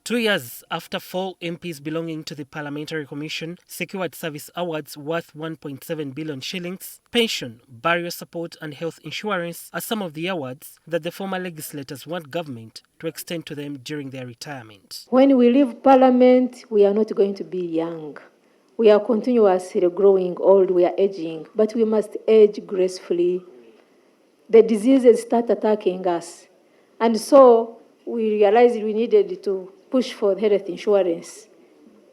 2 years after 4 MPs belonging to the Parliamentary Commission secured service awards worth 1.7 billion shillings, pension, burial support and health insurance are some of the awards that the former legislators want government to extend to them during their retirement. When we leave Parliament, we are not going to be young. We are continuously growing old, we are aging, but we must age gracefully. The diseases start attacking us. And so we realized we needed to push for health insurance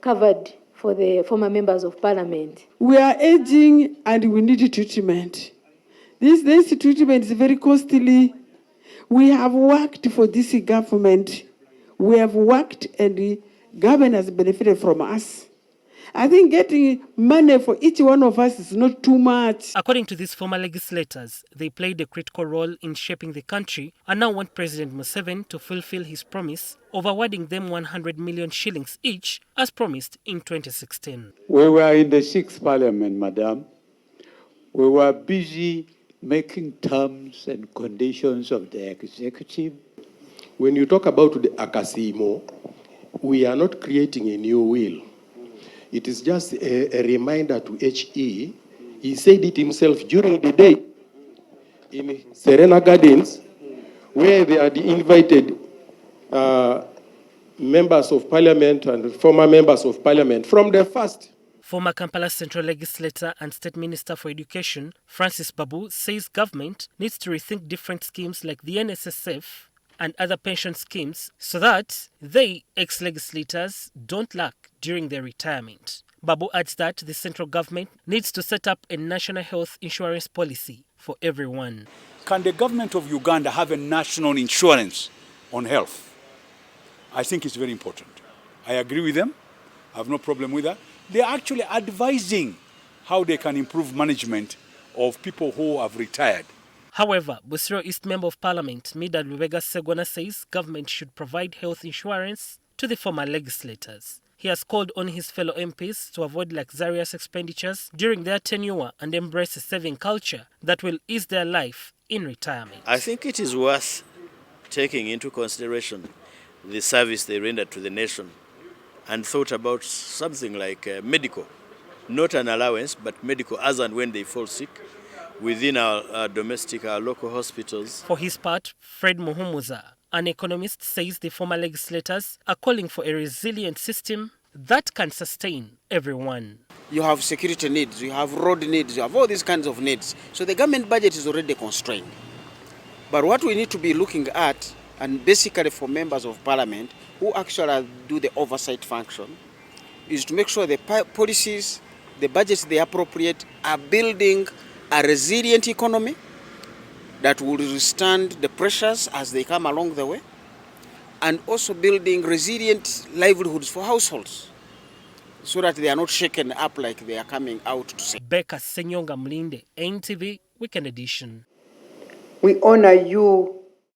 covered for the former members of Parliament. We are aging and we need treatment. This treatment is very costly. We have worked for this government. We have worked and the government has benefited from us. I think getting money for each one of us is not too much. According to these former legislators, they played a critical role in shaping the country and now want President Museveni to fulfill his promise of awarding them 100 million shillings each as promised in 2016. We were in the 6th Parliament, Madam. We were busy making terms and conditions of the executive. When you talk about the Akasimo, we are not creating a new will. It is just a reminder to HE. He said it himself during the day in Serena Gardens, where they had invited members of parliament and former members of parliament from the first. Former Kampala Central Legislator and State Minister for Education, Francis Babu, says government needs to rethink different schemes like the NSSF and other pension schemes so that they, ex-legislators, don't lack during their retirement. Babu adds that the central government needs to set up a national health insurance policy for everyone. Can the government of Uganda have a national insurance on health? I think it's very important. I agree with them. I have no problem with that. They are actually advising how they can improve management of people who have retired. However, Busiro East Member of Parliament, Mida Lubega Segona, says government should provide health insurance to the former legislators. He has called on his fellow MPs to avoid luxurious expenditures during their tenure and embrace a saving culture that will ease their life in retirement. I think it is worth taking into consideration the service they rendered to the nation and thought about something like medical, not an allowance, but medical as and when they fall sick within our domestic, our local hospitals. For his part, Fred Muhumuza, an economist, says the former legislators are calling for a resilient system that can sustain everyone. You have security needs, you have road needs, you have all these kinds of needs. So the government budget is already constrained. But what we need to be looking at, and basically for members of parliament who actually do the oversight function, is to make sure the policies, the budgets they appropriate are building a resilient economy that will withstand the pressures as they come along the way, and also building resilient livelihoods for households so that they are not shaken up like they are coming out to say. Becca Senyonga Mlinde, NTV Weekend Edition. We honor you